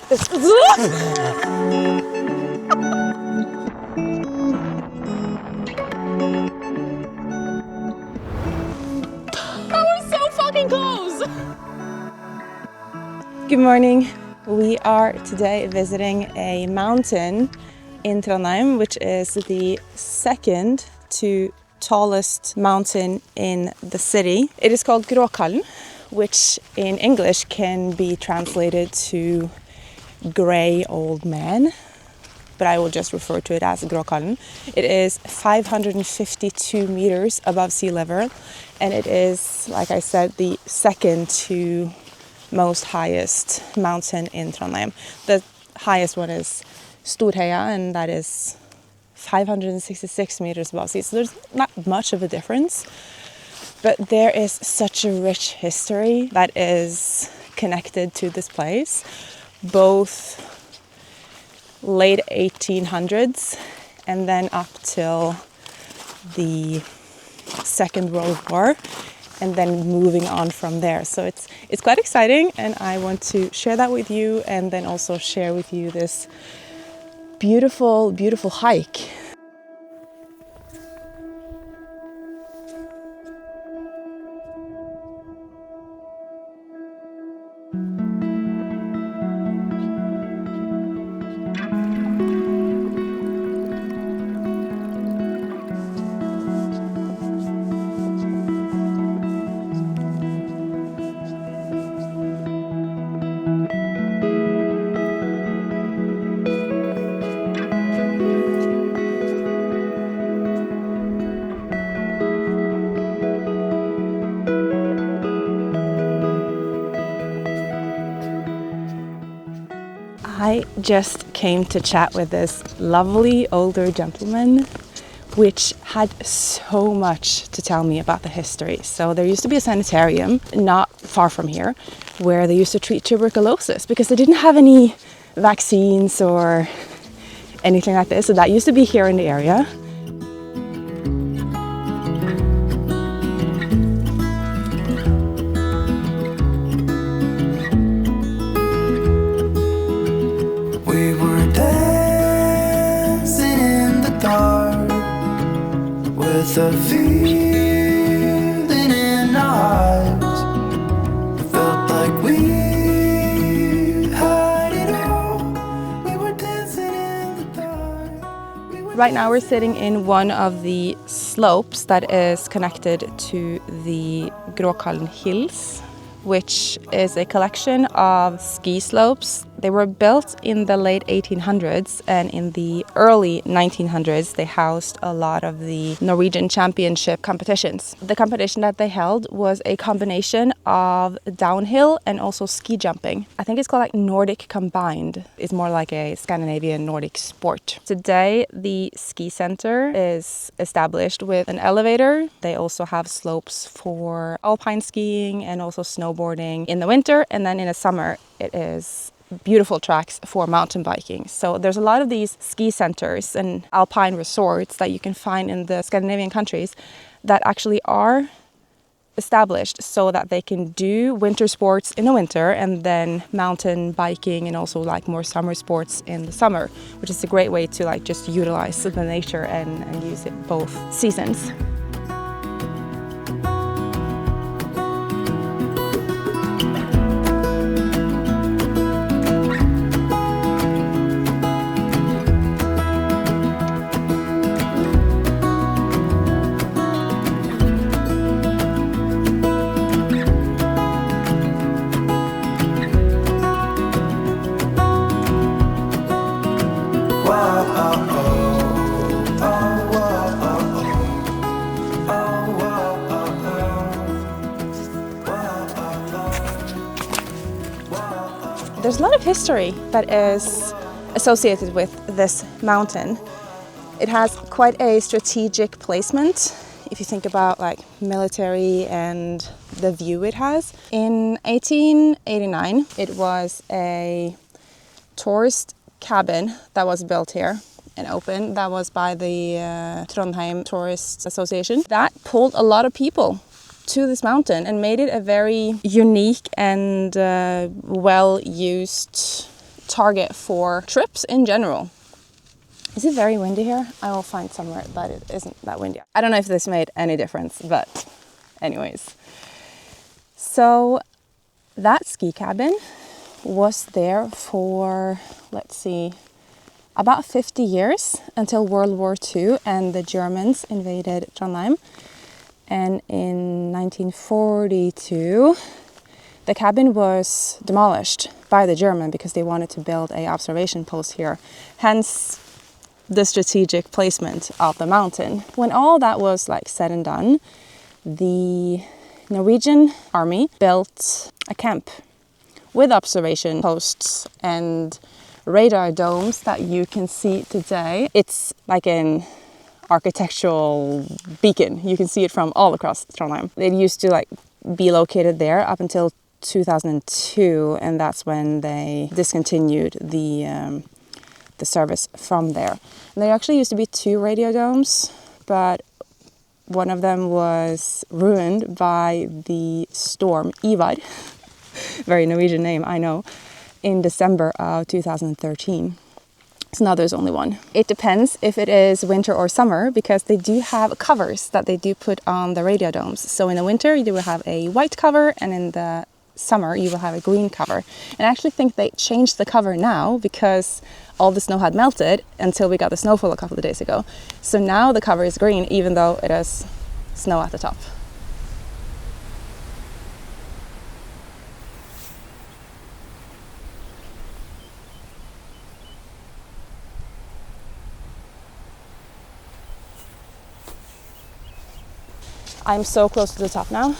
So fucking close! Good morning. We are today visiting a mountain in Trondheim, which is the second to tallest mountain in the city. It is called Gråkallen, which in English can be translated to grey old man, but I will just refer to it as Gråkallen. It is 552 meters above sea level, and it is, like I said, the second to most highest mountain in Trondheim. The highest one is Storheia, and that is 566 meters above sea, so there's not much of a difference. But there is such a rich history that is connected to this place, both late 1800s and then up till the Second World War, and then moving on from there. So it's quite exciting, and I want to share that with you, and then also share with you this beautiful, beautiful hike. I just came to chat with this lovely older gentleman, which had so much to tell me about the history. So there used to be a sanitarium not far from here where they used to treat tuberculosis because they didn't have any vaccines or anything like this. So that used to be here in the area. We were dancing in the dark with a feeling in our eyes. It felt like we had it all. We were dancing in the dark. Right now we're sitting in one of the slopes that is connected to the Gråkallen Hills, which is a collection of ski slopes. They were built in the late 1800s, and in the early 1900s they housed a lot of the Norwegian championship competitions. The competition that they held was a combination of downhill and also ski jumping. I think it's called like Nordic combined. It's more like a Scandinavian Nordic sport. Today the ski center is established with an elevator. They also have slopes for alpine skiing and also snowboarding in the winter, and then in the summer it is beautiful tracks for mountain biking. So there's a lot of these ski centers and alpine resorts that you can find in the Scandinavian countries that actually are established so that they can do winter sports in the winter and then mountain biking and also like more summer sports in the summer, which is a great way to like just utilize the nature and use it both seasons. There's a lot of history that is associated with this mountain. It has quite a strategic placement if you think about like military and the view it has. In 1889 it was a tourist cabin that was built here and opened. That was by the Trondheim Tourist Association. That pulled a lot of people to this mountain and made it a very unique and well-used target for trips in general. Is it very windy here? I will find somewhere that it isn't that windy. I don't know if this made any difference, but anyways. So that ski cabin was there for, let's see, about 50 years until World War II and the Germans invaded Trondheim. And in 1942, the cabin was demolished by the German because they wanted to build an observation post here. Hence the strategic placement of the mountain. When all that was like said and done, the Norwegian army built a camp with observation posts and radar domes that you can see today. It's like an architectural beacon. You can see it from all across Trondheim. It used to like be located there up until 2002, and that's when they discontinued the service from there. And there actually used to be 2 radio domes, but one of them was ruined by the storm Ivar, very Norwegian name, I know, in December of 2013. So now there's only one. It depends if it is winter or summer, because they do have covers that they do put on the radio domes. So in the winter you will have a white cover, and in the summer you will have a green cover. And I actually think they changed the cover now because all the snow had melted until we got the snowfall a couple of days ago. So now the cover is green, even though it has snow at the top. I'm so close to the top now.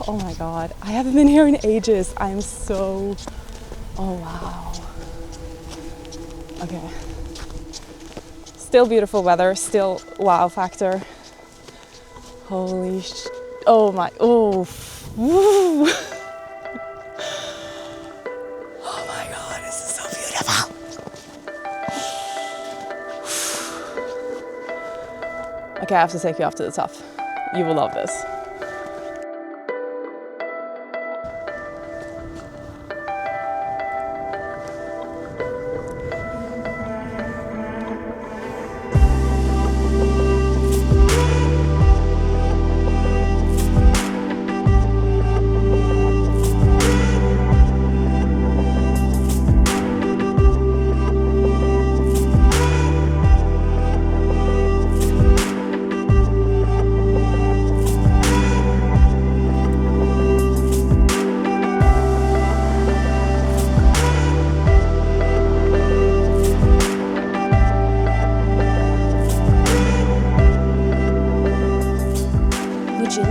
Oh my god, I haven't been here in ages. I'm so... Oh wow. Okay. Still beautiful weather, still wow factor. Holy sh... Oh my... Oh. Woo. Oh my god, this is so beautiful. Okay, I have to take you up to the top. You will love this.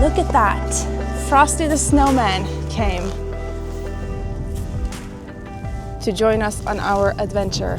Look at that! Frosty the Snowman came to join us on our adventure.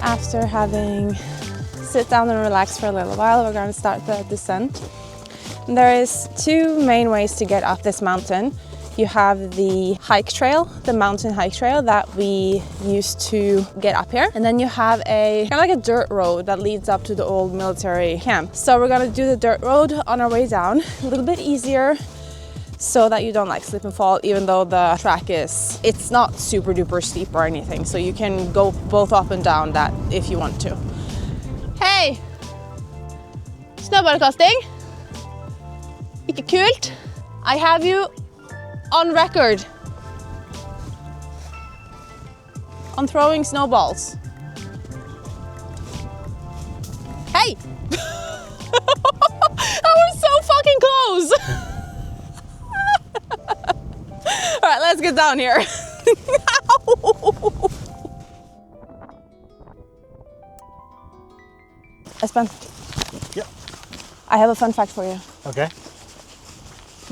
After having sit down and relax for a little while, we're going to start the descent. And there is 2 main ways to get up this mountain. You have the hike trail, the mountain hike trail that we used to get up here. And then you have a kind of like a dirt road that leads up to the old military camp. So we're going to do the dirt road on our way down, a little bit easier, so that you don't like slip and fall, even though the track it's not super duper steep or anything. So you can go both up and down that if you want to. Hey! Snowboardkasting? Ikke kult? I have you on record on throwing snowballs. Hey! That was so fucking close! All right, let's get down here. Espen. Yeah. I have a fun fact for you. Okay.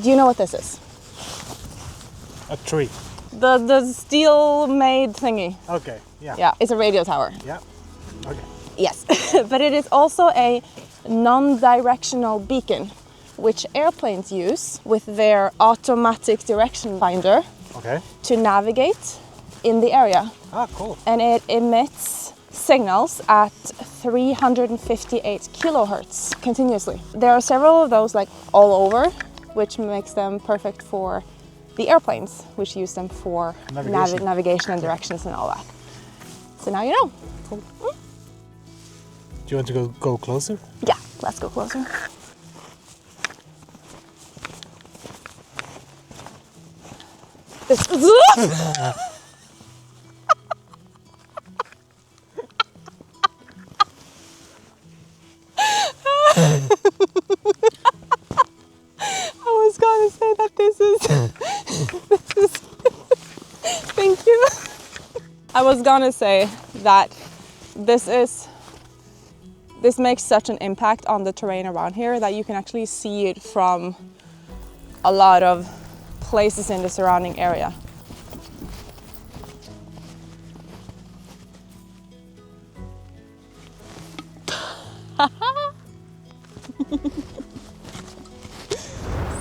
Do you know what this is? A tree. The steel-made thingy. Okay, yeah. Yeah, it's a radio tower. Yeah, okay. Yes, but it is also a non-directional beacon, which airplanes use with their automatic direction finder Okay. to navigate in the area. Ah, cool. And it emits signals at 358 kilohertz continuously. There are several of those like all over, which makes them perfect for the airplanes, which use them for navigation and directions and all that. So now you know. Cool. Do you want to go closer? Yeah, let's go closer. This I was gonna say that this is thank you. I was gonna say that this makes such an impact on the terrain around here that you can actually see it from a lot of places in the surrounding area.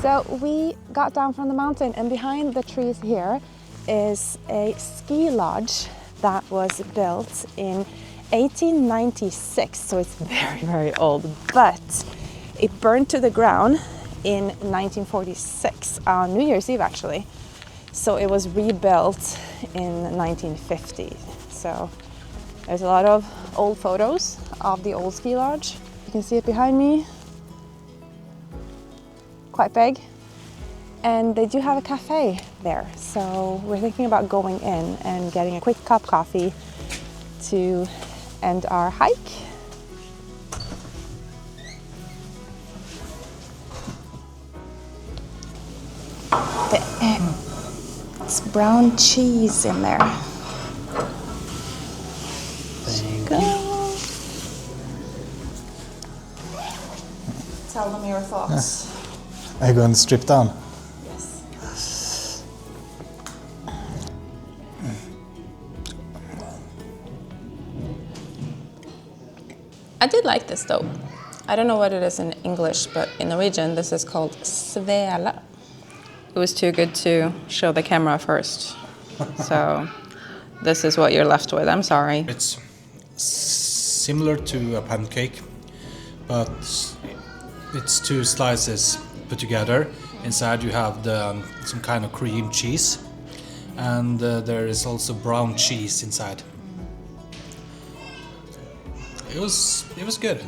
So we got down from the mountain, and behind the trees here is a ski lodge that was built in 1896, so it's very, very old, but it burned to the ground in 1946 on New Year's Eve actually. So it was rebuilt in 1950. So there's a lot of old photos of the old ski lodge. You can see it behind me. Quite big. And they do have a cafe there. So we're thinking about going in and getting a quick cup of coffee to end our hike. It's brown cheese in there. Thank Go. Tell them your thoughts. Are you going to strip down? Yes. I did like this though. I don't know what it is in English, but in Norwegian this is called svele. It was too good to show the camera first. So this is what you're left with. I'm sorry. It's similar to a pancake, but it's two slices put together. Inside you have some kind of cream cheese, and there is also brown cheese inside. It was good.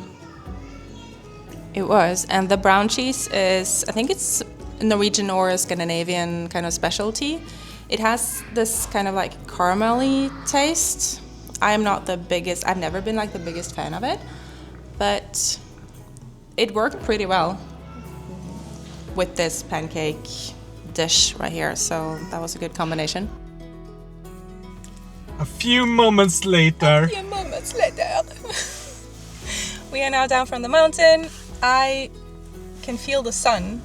It was, and the brown cheese is, I think it's Norwegian or a Scandinavian kind of specialty. It has this kind of like caramelly taste. I am not the biggest, I've never been like the biggest fan of it, but it worked pretty well with this pancake dish right here, so that was a good combination. A few moments later. We are now down from the mountain. I can feel the sun.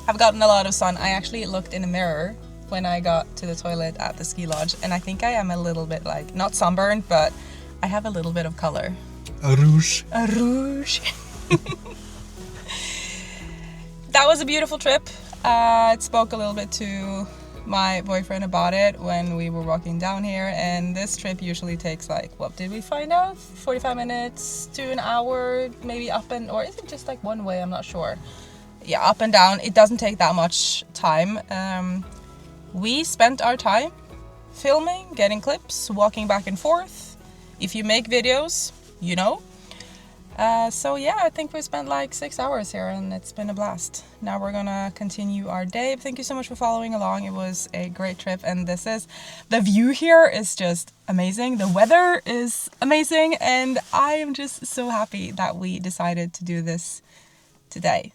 I've gotten a lot of sun. I actually looked in a mirror when I got to the toilet at the ski lodge, and I think I am a little bit like, not sunburned, but I have a little bit of color. A rouge. A rouge. That was a beautiful trip. I spoke a little bit to my boyfriend about it when we were walking down here, and this trip usually takes like, what did we find out? 45 minutes to an hour, maybe up and, or is it just like one way? I'm not sure. Yeah, up and down. It doesn't take that much time. We spent our time filming, getting clips, walking back and forth. If you make videos, you know. So yeah, I think we spent like 6 hours here and it's been a blast. Now we're gonna continue our day. Thank you so much for following along. It was a great trip, and the view here is just amazing. The weather is amazing, and I am just so happy that we decided to do this today.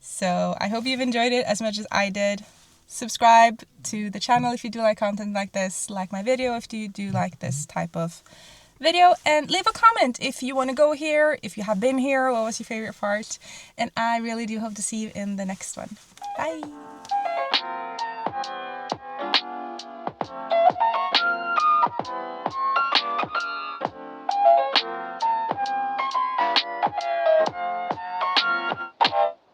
So I hope you've enjoyed it as much as I did. Subscribe to the channel if you do like content like this, like my video if you do like this type of video, and leave a comment if you want to go here, if you have been here, what was your favorite part, and I really do hope to see you in the next one. Bye! Bye!